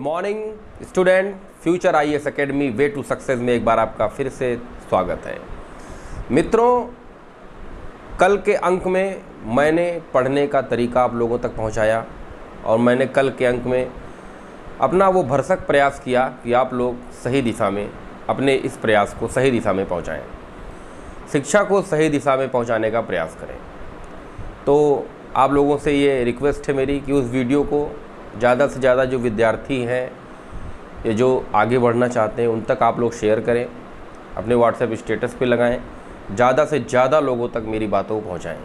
Morning student, future IAS academy way to success में एक बार आपका फिर से स्वागत है। मित्रों, कल के अंक में मैंने पढ़ने का तरीका आप लोगों तक पहुंचाया और मैंने कल के अंक में अपना वो भरसक प्रयास किया कि आप लोग सही दिशा में अपने इस प्रयास को सही दिशा में पहुंचाएं, शिक्षा को सही दिशा में पहुंचाने का प्रयास करें। तो आप लोगों से ये रिक्वेस्ट है मेरी कि उस वीडियो को ज़्यादा से ज़्यादा जो विद्यार्थी हैं या जो आगे बढ़ना चाहते हैं उन तक आप लोग शेयर करें, अपने व्हाट्सएप स्टेटस पे लगाएं, ज़्यादा से ज़्यादा लोगों तक मेरी बातों को पहुँचाएँ।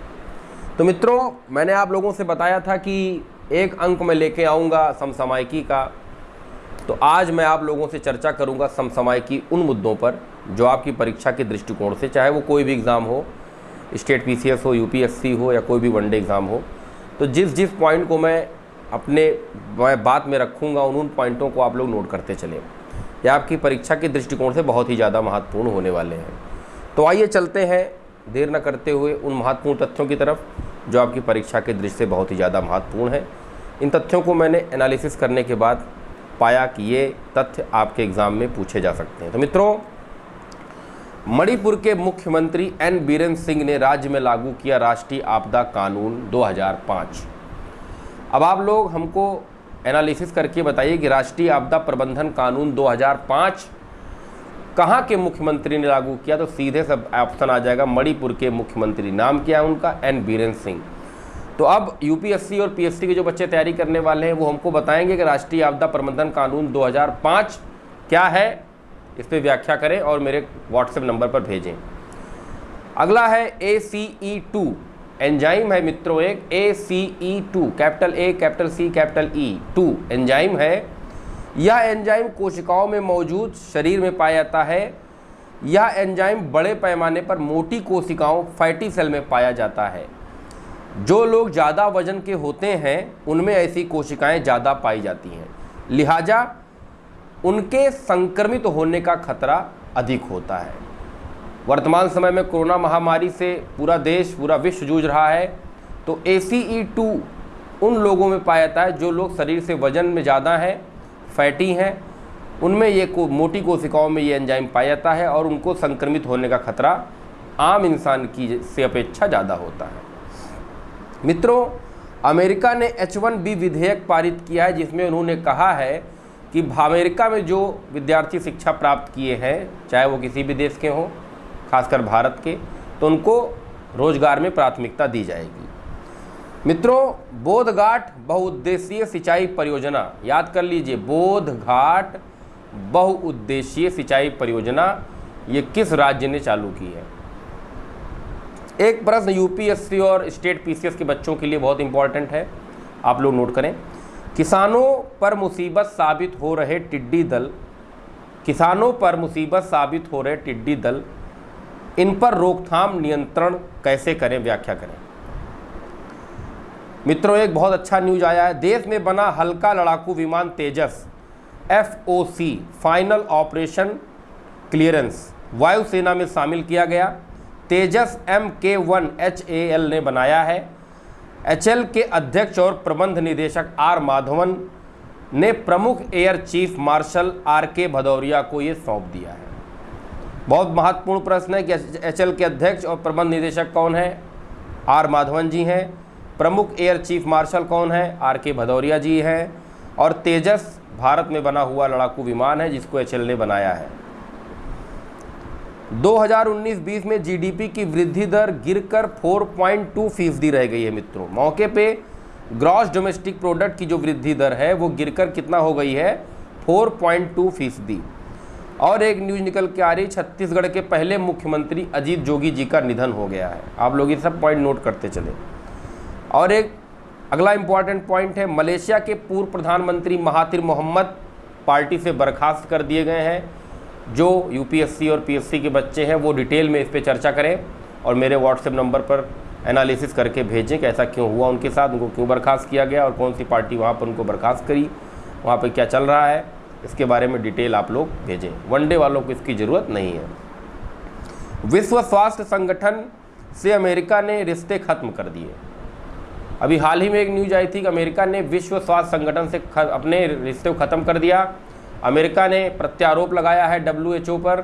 तो मित्रों, मैंने आप लोगों से बताया था कि एक अंक मैं लेके आऊँगा समसामयिकी का। तो आज मैं आप लोगों से चर्चा करूँगा समसामयिकी उन मुद्दों पर जो आपकी परीक्षा के दृष्टिकोण से, चाहे वो कोई भी एग्ज़ाम हो, स्टेट पीसीएस हो, यूपीएससी हो या कोई भी वनडे एग्ज़ाम हो, तो जिस पॉइंट को मैं अपने बात में रखूँगा उन पॉइंटों को आप लोग नोट करते चलें। ये आपकी परीक्षा के दृष्टिकोण से बहुत ही ज़्यादा महत्वपूर्ण होने वाले हैं। तो आइए चलते हैं देर न करते हुए उन महत्वपूर्ण तथ्यों की तरफ जो आपकी परीक्षा के दृष्टि से बहुत ही ज़्यादा महत्वपूर्ण है। इन तथ्यों को मैंने एनालिसिस करने के बाद पाया कि ये तथ्य आपके एग्ज़ाम में पूछे जा सकते हैं। तो मित्रों, मणिपुर के मुख्यमंत्री एन बीरेन सिंह ने राज्य में लागू किया राष्ट्रीय आपदा कानून 2005। अब आप लोग हमको एनालिसिस करके बताइए कि राष्ट्रीय आपदा प्रबंधन कानून 2005 कहाँ के मुख्यमंत्री ने लागू किया। तो सीधे सब ऑप्शन आ जाएगा, मणिपुर के मुख्यमंत्री। नाम क्या है उनका? एन बीरेन सिंह। तो अब यूपीएससी और पीएससी के जो बच्चे तैयारी करने वाले हैं वो हमको बताएंगे कि राष्ट्रीय आपदा प्रबंधन कानून 2005 क्या है, इस पर व्याख्या करें और मेरे व्हाट्सएप नंबर पर भेजें। अगला है ACE2 एंजाइम है मित्रों, एक ACE2, capital A capital C capital E2 enzyme है। यह एंजाइम कोशिकाओं में मौजूद शरीर में पाया जाता है। यह एंजाइम बड़े पैमाने पर मोटी कोशिकाओं फैटी सेल में पाया जाता है। जो लोग ज़्यादा वजन के होते हैं उनमें ऐसी कोशिकाएं ज़्यादा पाई जाती हैं, लिहाजा उनके संक्रमित होने का खतरा अधिक होता है। वर्तमान समय में कोरोना महामारी से पूरा देश, पूरा विश्व जूझ रहा है। तो ACE2 उन लोगों में पाया जाता है जो लोग शरीर से वजन में ज़्यादा हैं, फैटी हैं, उनमें ये मोटी कोशिकाओं में ये एंजाइम पाया जाता है और उनको संक्रमित होने का खतरा आम इंसान की से अपेक्षा ज़्यादा होता है। मित्रों, अमेरिका ने H1B विधेयक पारित किया है जिसमें उन्होंने कहा है कि अमेरिका में जो विद्यार्थी शिक्षा प्राप्त किए हैं, चाहे वो किसी भी देश के हों, खासकर भारत के, तो उनको रोजगार में प्राथमिकता दी जाएगी। मित्रों, बोधघाट बहुउद्देशीय सिंचाई परियोजना, याद कर लीजिए, बोधघाट बहुउद्देशीय सिंचाई परियोजना ये किस राज्य ने चालू की है? एक प्रश्न यूपीएससी और स्टेट पीसीएस के बच्चों के लिए बहुत इंपॉर्टेंट है, आप लोग नोट करें। किसानों पर मुसीबत साबित हो रहे टिड्डी दल, किसानों पर मुसीबत साबित हो रहे टिड्डी दल, इन पर रोकथाम नियंत्रण कैसे करें, व्याख्या करें। मित्रों, एक बहुत अच्छा न्यूज आया है। देश में बना हल्का लड़ाकू विमान तेजस FOC फाइनल ऑपरेशन क्लियरेंस वायुसेना में शामिल किया गया। तेजस MK1 HAL ने बनाया है। HAL के अध्यक्ष और प्रबंध निदेशक R माधवन ने प्रमुख air chief marshal RK Bhadauria को ये सौंप दिया है। बहुत महत्वपूर्ण प्रश्न है कि HAL के अध्यक्ष और प्रबंध निदेशक कौन है? R माधवन जी हैं। प्रमुख एयर चीफ मार्शल कौन है? RK भदौरिया जी हैं। और तेजस भारत में बना हुआ लड़ाकू विमान है जिसको HAL ने बनाया है। 2019-20 में GDP की वृद्धि दर गिरकर 4.2% रह गई है। मित्रों, मौके पे ग्रॉस डोमेस्टिक प्रोडक्ट की जो वृद्धि दर है वो गिरकर कितना हो गई है? 4.2%। और एक न्यूज निकल के आ रही, छत्तीसगढ़ के पहले मुख्यमंत्री अजीत जोगी जी का निधन हो गया है। आप लोग ये सब पॉइंट नोट करते चले। और एक अगला इंपॉर्टेंट पॉइंट है, मलेशिया के पूर्व प्रधानमंत्री महातिर मोहम्मद पार्टी से बर्खास्त कर दिए गए हैं। जो यूपीएससी और पीएससी के बच्चे हैं वो डिटेल में इस पर चर्चा करें और मेरे व्हाट्सएप नंबर पर एनालिसिस करके भेजें कि ऐसा क्यों हुआ उनके साथ, उनको क्यों बर्खास्त किया गया और कौन सी पार्टी वहाँ पर उनको बर्खास्त करी, वहाँ पर क्या चल रहा है, इसके बारे में डिटेल आप लोग भेजें। वनडे वालों को इसकी ज़रूरत नहीं है। विश्व स्वास्थ्य संगठन से अमेरिका ने रिश्ते खत्म कर दिए। अभी हाल ही में एक न्यूज आई थी कि अमेरिका ने विश्व स्वास्थ्य संगठन से अपने रिश्ते को ख़त्म कर दिया। अमेरिका ने प्रत्यारोप लगाया है WHO पर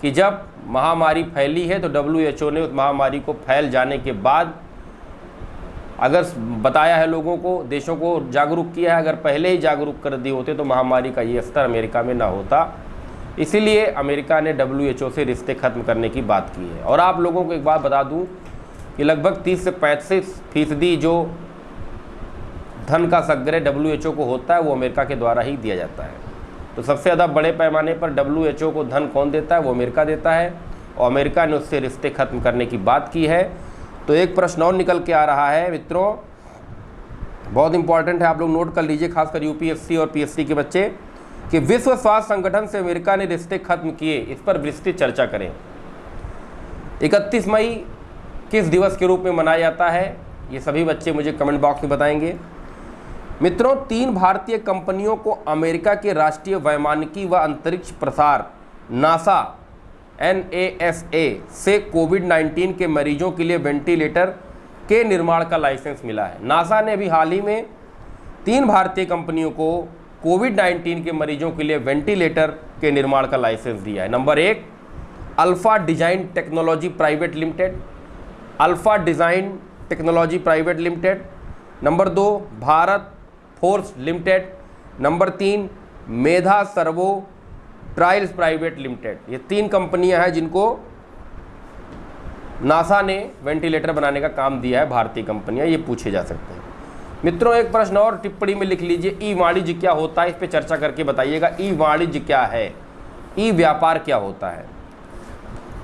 कि जब महामारी फैली है तो WHO ने उस महामारी को फैल जाने के बाद अगर बताया है, लोगों को, देशों को जागरूक किया है। अगर पहले ही जागरूक कर दिए होते तो महामारी का ये स्तर अमेरिका में ना होता। इसीलिए अमेरिका ने WHO से रिश्ते ख़त्म करने की बात की है। और आप लोगों को एक बात बता दूं कि लगभग 30 से 35% जो धन का संग्रह WHO को होता है वो अमेरिका के द्वारा ही दिया जाता है। तो सबसे ज़्यादा बड़े पैमाने पर WHO को धन कौन देता है? वो अमेरिका देता है, और अमेरिका ने उससे रिश्ते ख़त्म करने की बात की है। तो एक प्रश्न और निकल के आ रहा है मित्रों, बहुत इंपॉर्टेंट है, आप लोग नोट कर लीजिए, खासकर UPSC और PSC के बच्चे, कि विश्व स्वास्थ्य संगठन से अमेरिका ने रिश्ते खत्म किए, इस पर विस्तृत चर्चा करें। 31 मई किस दिवस के रूप में मनाया जाता है? ये सभी बच्चे मुझे कमेंट बॉक्स में बताएंगे। मित्रों, 3 भारतीय कंपनियों को अमेरिका के राष्ट्रीय वैमानिकी व अंतरिक्ष प्रसार नासा NASA से कोविड-19 के मरीजों के लिए वेंटिलेटर के निर्माण का लाइसेंस मिला है। नासा ने अभी हाल ही में 3 भारतीय कंपनियों को कोविड-19 के मरीजों के लिए वेंटिलेटर के निर्माण का लाइसेंस दिया है। Number 1 alpha design technology private limited, alpha design technology private limited. Number 2 Bharat force limited. Number 3 मेधा सर्वो ट्रायल्स प्राइवेट लिमिटेड। ये 3 कंपनियां हैं जिनको नासा ने वेंटिलेटर बनाने का काम दिया है, भारतीय कंपनियां, ये पूछे जा सकते हैं। मित्रों, एक प्रश्न और टिप्पणी में लिख लीजिए, ई वाणिज्य क्या होता है? इस पे चर्चा करके बताइएगा, ई वाणिज्य क्या है, ई व्यापार क्या होता है।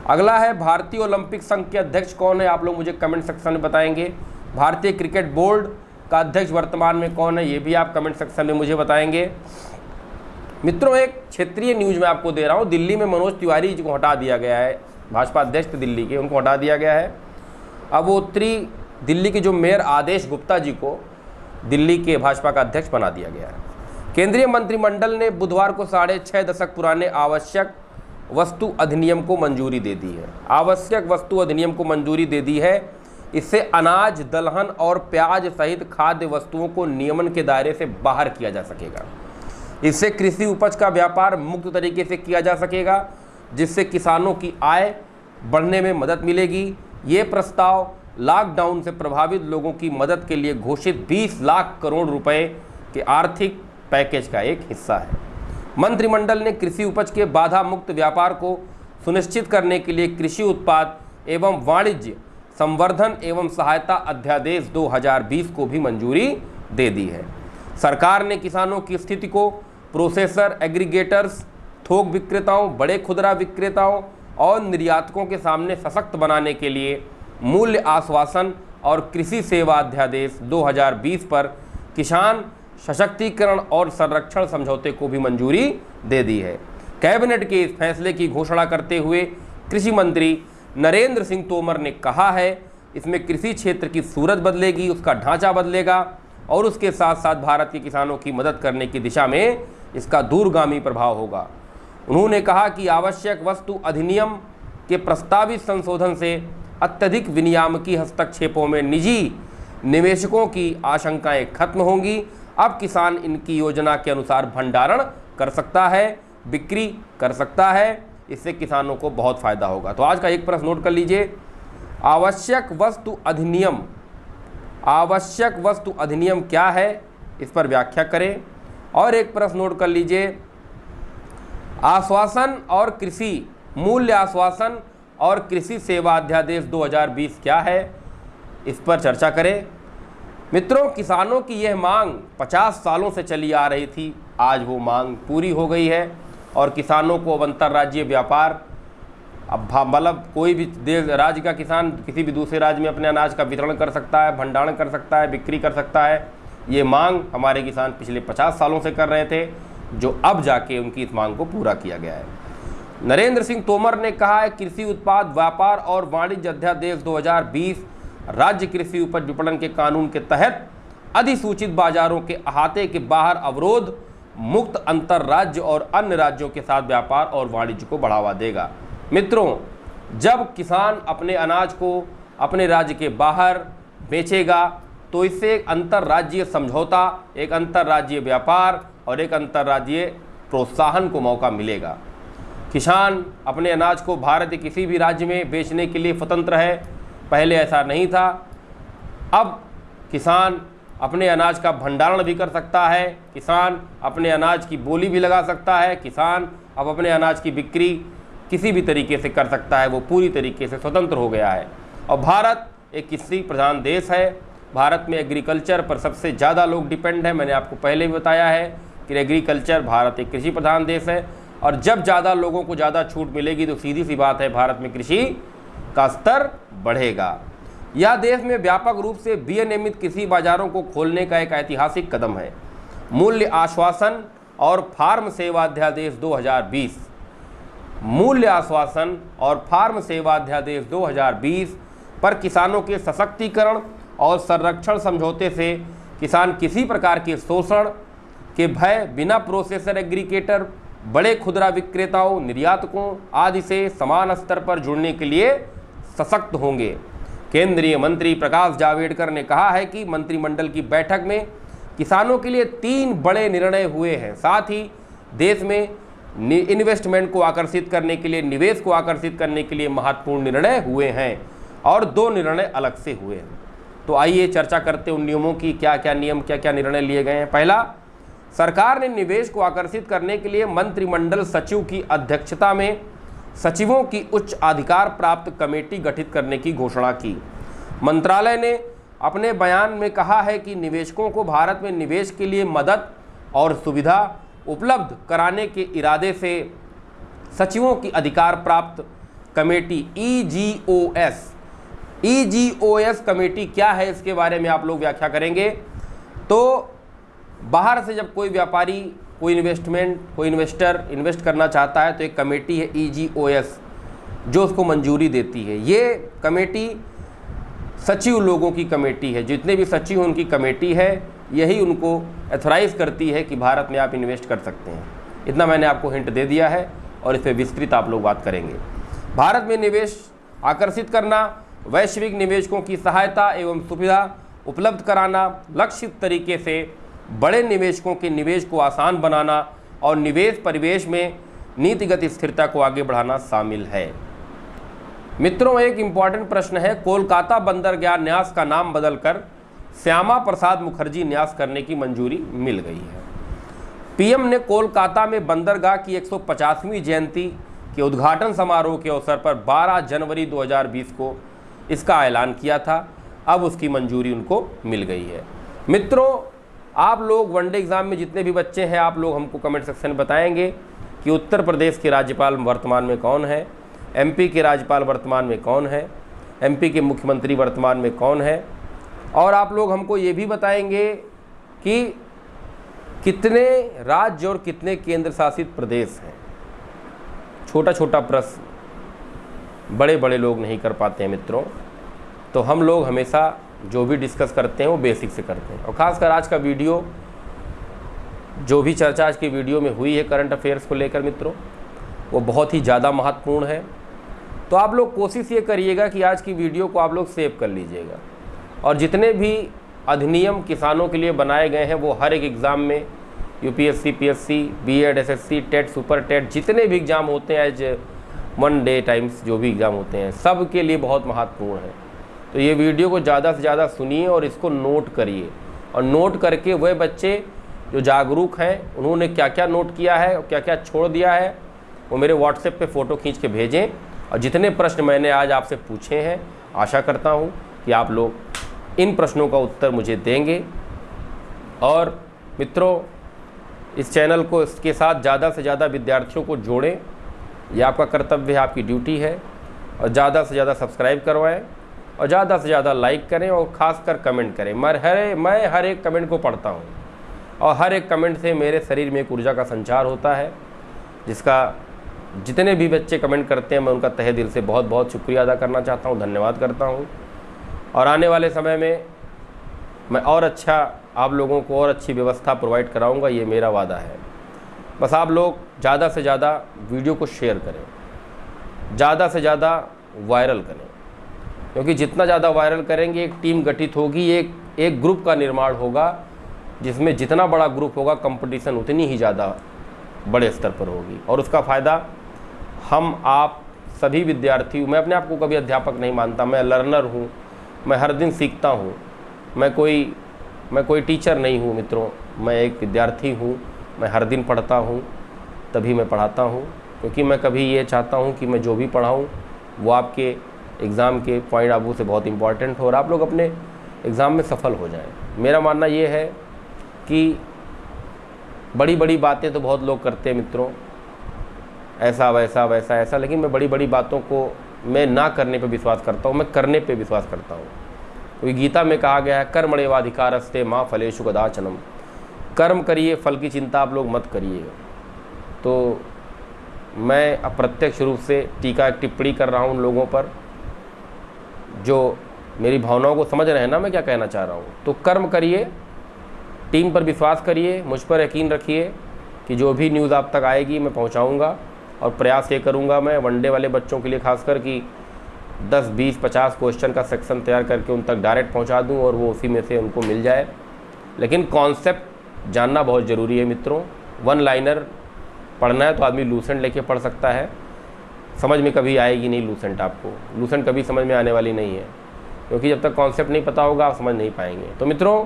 अगला है भारतीय ओलंपिक संघ के अध्यक्ष कौन है? आप लोग मुझे कमेंट सेक्शन में बताएंगे। भारतीय क्रिकेट बोर्ड का अध्यक्ष वर्तमान में कौन है? ये भी आप कमेंट सेक्शन में मुझे बताएंगे। मित्रों, एक क्षेत्रीय न्यूज में आपको दे रहा हूँ। दिल्ली में मनोज तिवारी जी को हटा दिया गया है, भाजपा अध्यक्ष थे दिल्ली के, उनको हटा दिया गया है। अब वो उत्तरी दिल्ली के जो मेयर आदेश गुप्ता जी को दिल्ली के भाजपा का अध्यक्ष बना दिया गया है। केंद्रीय मंत्रिमंडल ने बुधवार को 6.5 दशक पुराने आवश्यक वस्तु अधिनियम को मंजूरी दे दी है। आवश्यक वस्तु अधिनियम को मंजूरी दे दी है। इससे अनाज, दलहन और प्याज सहित खाद्य वस्तुओं को नियमन के दायरे से बाहर किया जा सकेगा। इससे कृषि उपज का व्यापार मुक्त तरीके से किया जा सकेगा, जिससे किसानों की आय बढ़ने में मदद मिलेगी। ये प्रस्ताव लॉकडाउन से प्रभावित लोगों की मदद के लिए घोषित 20 लाख करोड़ रुपए के आर्थिक पैकेज का एक हिस्सा है। मंत्रिमंडल ने कृषि उपज के बाधा मुक्त व्यापार को सुनिश्चित करने के लिए कृषि उत्पाद एवं वाणिज्य संवर्धन एवं सहायता अध्यादेश 2020 को भी मंजूरी दे दी है। सरकार ने किसानों की स्थिति को प्रोसेसर, एग्रीगेटर्स, थोक विक्रेताओं, बड़े खुदरा विक्रेताओं और निर्यातकों के सामने सशक्त बनाने के लिए मूल्य आश्वासन और कृषि सेवा अध्यादेश 2020 पर किसान सशक्तिकरण और संरक्षण समझौते को भी मंजूरी दे दी है। कैबिनेट के इस फैसले की घोषणा करते हुए कृषि मंत्री नरेंद्र सिंह तोमर ने कहा है, इसमें कृषि क्षेत्र की सूरत बदलेगी, उसका ढांचा बदलेगा और उसके साथ साथ भारत के किसानों की मदद करने की दिशा में इसका दूरगामी प्रभाव होगा। उन्होंने कहा कि आवश्यक वस्तु अधिनियम के प्रस्तावित संशोधन से अत्यधिक विनियामकी हस्तक्षेपों में निजी निवेशकों की आशंकाएं खत्म होंगी। अब किसान इनकी योजना के अनुसार भंडारण कर सकता है, बिक्री कर सकता है, इससे किसानों को बहुत फायदा होगा। तो आज का एक प्रश्न नोट कर लीजिए, आवश्यक वस्तु अधिनियम, आवश्यक वस्तु अधिनियम क्या है, इस पर व्याख्या करें। और एक प्रश्न नोट कर लीजिए, आश्वासन और कृषि मूल्य आश्वासन और कृषि सेवा अध्यादेश 2020 क्या है, इस पर चर्चा करें। मित्रों, किसानों की यह मांग 50 सालों से चली आ रही थी, आज वो मांग पूरी हो गई है और किसानों को अब अंतर्राज्यीय व्यापार, अब मतलब कोई भी देश राज्य का किसान किसी भी दूसरे राज्य में अपने अनाज का वितरण कर सकता है, भंडारण कर सकता है, बिक्री कर सकता है। ये मांग हमारे किसान पिछले 50 सालों से कर रहे थे, जो अब जाके उनकी इस मांग को पूरा किया गया है। नरेंद्र सिंह तोमर ने कहा है, कृषि उत्पाद व्यापार और वाणिज्य अध्यादेश 2020 राज्य कृषि उपज विपणन के कानून के तहत अधिसूचित बाजारों के अहाते के बाहर अवरोध मुक्त अंतर राज्य और अन्य राज्यों के साथ व्यापार और वाणिज्य को बढ़ावा देगा। मित्रों, जब किसान अपने अनाज को अपने राज्य के बाहर बेचेगा तो इससे एक अंतर्राज्यीय समझौता, एक अंतर्राज्यीय व्यापार और एक अंतर्राज्यीय प्रोत्साहन को मौका मिलेगा। किसान अपने अनाज को भारत के किसी भी राज्य में बेचने के लिए स्वतंत्र है, पहले ऐसा नहीं था। अब किसान अपने अनाज का भंडारण भी कर सकता है, किसान अपने अनाज की बोली भी लगा सकता है, किसान अब अपने अनाज की बिक्री किसी भी तरीके से कर सकता है, वो पूरी तरीके से स्वतंत्र हो गया है। और भारत एक कृषि प्रधान देश है, भारत में एग्रीकल्चर पर सबसे ज़्यादा लोग डिपेंड है। मैंने आपको पहले भी बताया है कि एग्रीकल्चर, भारत एक कृषि प्रधान देश है, और जब ज़्यादा लोगों को ज़्यादा छूट मिलेगी तो सीधी सी बात है भारत में कृषि का स्तर बढ़ेगा। यह देश में व्यापक रूप से विनियमित कृषि बाजारों को खोलने का एक ऐतिहासिक कदम है। मूल्य आश्वासन और फार्म सेवा अध्यादेश 2020, मूल्य आश्वासन और फार्म सेवा अध्यादेश 2020 पर किसानों के सशक्तिकरण और संरक्षण समझौते से किसान किसी प्रकार के शोषण के भय बिना प्रोसेसर, एग्रीगेटर, बड़े खुदरा विक्रेताओं, निर्यातकों आदि से समान स्तर पर जुड़ने के लिए सशक्त होंगे। केंद्रीय मंत्री प्रकाश जावड़ेकर ने कहा है कि मंत्रिमंडल की बैठक में किसानों के लिए 3 बड़े निर्णय हुए हैं। साथ ही देश में इन्वेस्टमेंट को आकर्षित करने के लिए, निवेश को आकर्षित करने के लिए महत्वपूर्ण निर्णय हुए हैं और 2 निर्णय अलग से हुए हैं। तो आइए चर्चा करते हैं उन नियमों की, क्या क्या नियम, क्या क्या निर्णय लिए गए हैं। पहला, सरकार ने निवेश को आकर्षित करने के लिए मंत्रिमंडल सचिव की अध्यक्षता में सचिवों की उच्च अधिकार प्राप्त कमेटी गठित करने की घोषणा की। मंत्रालय ने अपने बयान में कहा है कि निवेशकों को भारत में निवेश के लिए मदद और सुविधा उपलब्ध कराने के इरादे से सचिवों की अधिकार प्राप्त कमेटी EGOS कमेटी क्या है, इसके बारे में आप लोग व्याख्या करेंगे। तो बाहर से जब कोई व्यापारी, कोई इन्वेस्टर इन्वेस्ट करना चाहता है तो एक कमेटी है EGOS जो उसको मंजूरी देती है। ये कमेटी सचिव लोगों की कमेटी है, जितने भी सचिव उनकी कमेटी है, यही उनको एथोराइज करती है कि भारत में आप इन्वेस्ट कर सकते हैं। इतना मैंने आपको हिंट दे दिया है और इस पर विस्तृत आप लोग बात करेंगे। भारत में निवेश आकर्षित करना, वैश्विक निवेशकों की सहायता एवं सुविधा उपलब्ध कराना, लक्षित तरीके से बड़े निवेशकों के निवेश को आसान बनाना और निवेश परिवेश में नीतिगत स्थिरता को आगे बढ़ाना शामिल है। मित्रों, एक इम्पॉर्टेंट प्रश्न है, कोलकाता बंदरगाह न्यास का नाम बदलकर श्यामा प्रसाद मुखर्जी न्यास करने की मंजूरी मिल गई है। पीएम ने कोलकाता में बंदरगाह की 150वीं जयंती के उद्घाटन समारोह के अवसर पर 12 जनवरी 2020 को इसका ऐलान किया था। अब उसकी मंजूरी उनको मिल गई है। मित्रों, आप लोग वनडे एग्ज़ाम में जितने भी बच्चे हैं, आप लोग हमको कमेंट सेक्शन में बताएंगे कि उत्तर प्रदेश के राज्यपाल वर्तमान में कौन है, MP के राज्यपाल वर्तमान में कौन है, MP के मुख्यमंत्री वर्तमान में कौन है, और आप लोग हमको ये भी बताएंगे कि कितने राज्य और कितने केंद्र शासित प्रदेश हैं। छोटा छोटा प्रश्न बड़े बड़े लोग नहीं कर पाते हैं मित्रों, तो हम लोग हमेशा जो भी डिस्कस करते हैं वो बेसिक से करते हैं। और ख़ासकर आज का वीडियो, जो भी चर्चा आज की वीडियो में हुई है करंट अफेयर्स को लेकर मित्रों, वो बहुत ही ज़्यादा महत्वपूर्ण है। तो आप लोग कोशिश ये करिएगा कि आज की वीडियो को आप लोग सेव कर लीजिएगा, और जितने भी अधिनियम किसानों के लिए बनाए गए हैं वो हर एक एग्ज़ाम में, UPSC, PSC, B.Ed, SSC, TET, super TET, जितने भी एग्ज़ाम होते हैं, एज 1 डे टाइम्स जो भी एग्ज़ाम होते हैं, सब के लिए बहुत महत्वपूर्ण है। तो ये वीडियो को ज़्यादा से ज़्यादा सुनिए और इसको नोट करिए, और नोट करके वह बच्चे जो जागरूक हैं उन्होंने क्या क्या नोट किया है और क्या क्या छोड़ दिया है वो मेरे व्हाट्सएप पे फ़ोटो खींच के भेजें। और जितने प्रश्न मैंने आज आपसे पूछे हैं, आशा करता हूँ कि आप लोग इन प्रश्नों का उत्तर मुझे देंगे। और मित्रों, इस चैनल को इसके साथ ज़्यादा से ज़्यादा विद्यार्थियों को जोड़ें, ये आपका कर्तव्य है, आपकी ड्यूटी है। और ज़्यादा से ज़्यादा सब्सक्राइब करवाएं और ज़्यादा से ज़्यादा लाइक करें और ख़ासकर कमेंट करें। मैं हर एक कमेंट को पढ़ता हूँ और हर एक कमेंट से मेरे शरीर में एक ऊर्जा का संचार होता है, जिसका जितने भी बच्चे कमेंट करते हैं मैं उनका तहे दिल से बहुत बहुत शुक्रिया अदा करना चाहता हूँ, धन्यवाद करता हूँ। और आने वाले समय में मैं और अच्छा आप लोगों को और अच्छी व्यवस्था प्रोवाइड कराऊंगा, ये मेरा वादा है। बस आप लोग ज़्यादा से ज़्यादा वीडियो को शेयर करें, ज़्यादा से ज़्यादा वायरल करें, क्योंकि जितना ज़्यादा वायरल करेंगे एक टीम गठित होगी, एक एक ग्रुप का निर्माण होगा, जिसमें जितना बड़ा ग्रुप होगा कंपटीशन उतनी ही ज़्यादा बड़े स्तर पर होगी, और उसका फ़ायदा हम आप सभी विद्यार्थी। मैं अपने आप को कभी अध्यापक नहीं मानता, मैं लर्नर हूँ, मैं हर दिन सीखता हूँ। मैं कोई टीचर नहीं हूँ मित्रों, मैं एक विद्यार्थी हूँ। मैं हर दिन पढ़ता हूँ, तभी मैं पढ़ाता हूँ, क्योंकि मैं कभी ये चाहता हूँ कि मैं जो भी पढ़ाऊँ वो आपके एग्ज़ाम के पॉइंट ऑफ व्यू से बहुत इम्पॉर्टेंट हो और आप लोग अपने एग्ज़ाम में सफल हो जाएं। मेरा मानना ये है कि बड़ी बड़ी बातें तो बहुत लोग करते हैं मित्रों, ऐसा वैसा वैसा ऐसा, लेकिन मैं बड़ी बड़ी बातों को मैं ना करने पे विश्वास करता हूँ, मैं करने पे विश्वास करता हूँ। क्योंकि गीता में कहा गया है, कर्मण्येवाधिकारस्ते मा फलेषु कदाचन। कर्म करिए, फल की चिंता आप लोग मत करिए। तो मैं अप्रत्यक्ष रूप से टीका टिप्पणी कर रहा हूँ उन लोगों पर जो मेरी भावनाओं को समझ रहे हैं ना मैं क्या कहना चाह रहा हूँ। तो कर्म करिए, टीम पर विश्वास करिए, मुझ पर यकीन रखिए कि जो भी न्यूज़ आप तक आएगी मैं पहुँचाऊँगा, और प्रयास ये करूँगा मैं वनडे वाले बच्चों के लिए खासकर कि 10, 20, 50 क्वेश्चन का सेक्शन तैयार करके उन तक डायरेक्ट पहुँचा दूँ और वो उसी में से उनको मिल जाए। लेकिन कॉन्सेप्ट जानना बहुत ज़रूरी है मित्रों। वन लाइनर पढ़ना है तो आदमी लूसेंट लेके पढ़ सकता है, समझ में कभी आएगी नहीं लूसेंट आपको, लूसेंट कभी समझ में आने वाली नहीं है, क्योंकि जब तक कॉन्सेप्ट नहीं पता होगा आप समझ नहीं पाएंगे। तो मित्रों,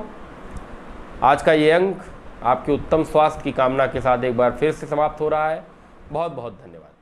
आज का ये अंक आपके उत्तम स्वास्थ्य की कामना के साथ एक बार फिर से समाप्त हो रहा है। बहुत बहुत धन्यवाद।